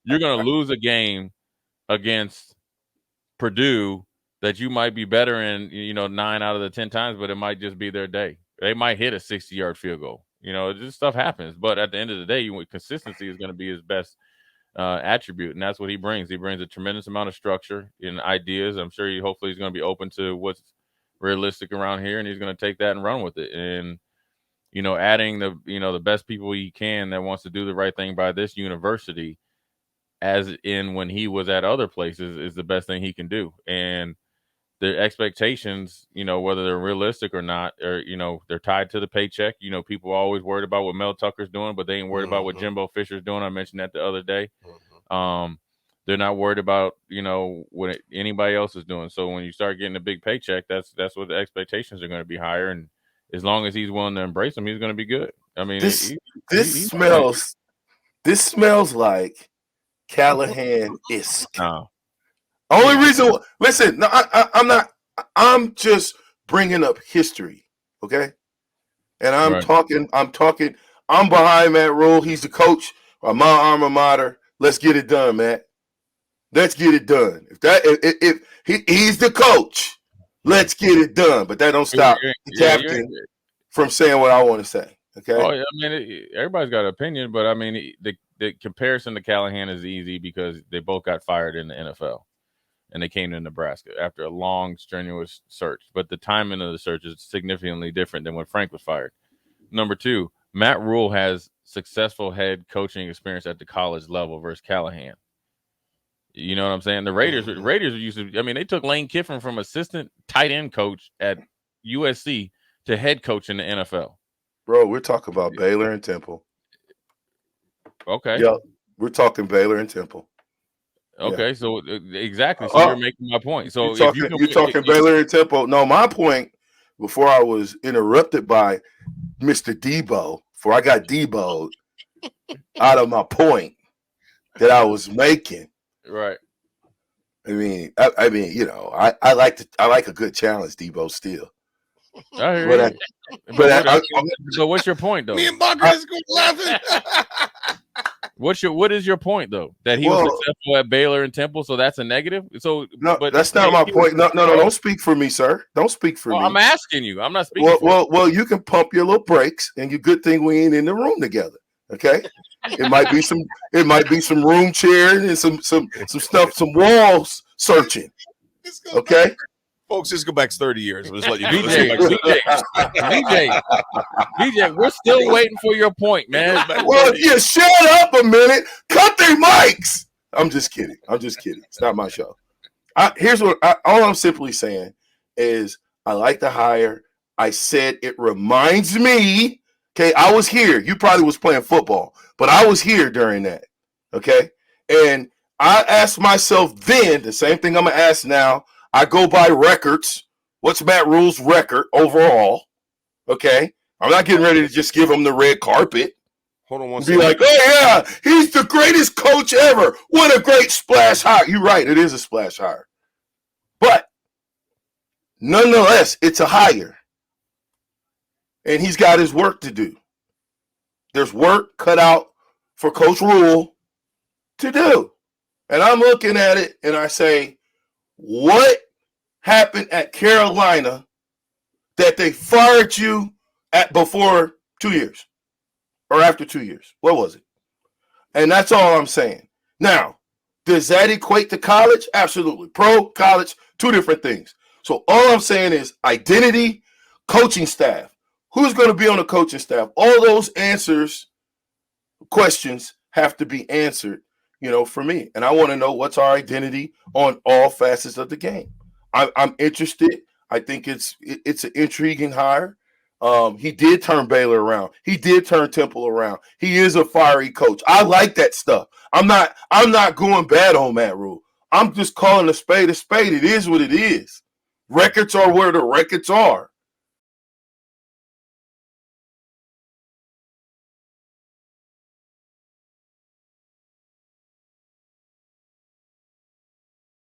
you're going to lose a game against Purdue that you might be better in, 9 out of the 10 times, but it might just be their day. They might hit a 60-yard field goal. Just stuff happens. But at the end of the day, consistency is going to be his best attribute, and that's what he brings. He brings a tremendous amount of structure and ideas. I'm sure hopefully he's going to be open to what's realistic around here, and he's going to take that and run with it. And adding the best people he can that wants to do the right thing by this university, as in when he was at other places, is the best thing he can do. And the expectations, whether they're realistic or not, or they're tied to the paycheck. People are always worried about what Mel Tucker's doing, but they ain't worried about what Jimbo Fisher's doing. I mentioned that the other day. They're not worried about what anybody else is doing. So when you start getting a big paycheck, that's what the expectations are going to be higher. And as long as he's willing to embrace them, he's going to be good. I mean, this smells like Callahan is. Only reason, listen, no, I'm not. I'm just bringing up history, okay? And I'm talking. I'm behind Matt Rhule. He's the coach of my alma mater. Let's get it done, Matt. Let's get it done. If he's the coach, let's get it done. But that don't stop the captain from saying what I want to say. Okay. Oh, I mean, everybody's got an opinion, but I mean, the comparison to Callahan is easy because they both got fired in the NFL, and they came to Nebraska after a long, strenuous search. But the timing of the search is significantly different than when Frank was fired. Number two, Matt Rhule has successful head coaching experience at the college level versus Callahan. You know what I'm saying? The Raiders used to. I mean, they took Lane Kiffin from assistant tight end coach at USC to head coach in the NFL. Bro, we're talking about Baylor and Temple. Okay. Yeah, we're talking Baylor and Temple. Okay, yeah. So exactly. So you're making my point. So you're talking Baylor and Temple. No, my point before I was interrupted by Mr. Debo, before I got Debo'd out of my point that I was making. Right. I mean, I like a good challenge, Debo. Still. So what's your point, though? Me and Bunker is laughing. What is your point, though? That he was successful at Baylor and Temple, so that's a negative. So no, but that's not my point. No, don't speak for me, sir. Don't speak for me. I'm asking you. I'm not speaking. Well, you can pump your little brakes, and you good thing we ain't in the room together. Okay, it might be some room chair and some stuff, some walls searching. Okay. Folks, just go back 30 years. I'm just letting you know. BJ, we're still waiting for your point, man. Well, yeah, shut up a minute. Cut their mics. I'm just kidding. It's not my show. Here's what all I'm simply saying is I like the hire. I said it reminds me. Okay, I was here. You probably was playing football, but I was here during that. Okay, and I asked myself then the same thing I'm gonna ask now. I go by records. What's Matt Rhule's record overall? Okay. I'm not getting ready to just give him the red carpet. Hold on one second. Be like, oh, yeah, he's the greatest coach ever. What a great splash hire. You're right. It is a splash hire. But nonetheless, it's a hire. And he's got his work to do. There's work cut out for Coach Rhule to do. And I'm looking at it and I say, what happened at Carolina that they fired you at before 2 years or after 2 years? What was it? And that's all I'm saying. Now, does that equate to college? Absolutely. Pro, college, two different things. So all I'm saying is identity, coaching staff. Who's going to be on the coaching staff? All those questions have to be answered. For me. And I want to know what's our identity on all facets of the game. I'm interested. I think it's an intriguing hire. He did turn Baylor around. He did turn Temple around. He is a fiery coach. I like that stuff. I'm not going bad on Matt Rhule. I'm just calling a spade a spade. It is what it is. Records are where the records are.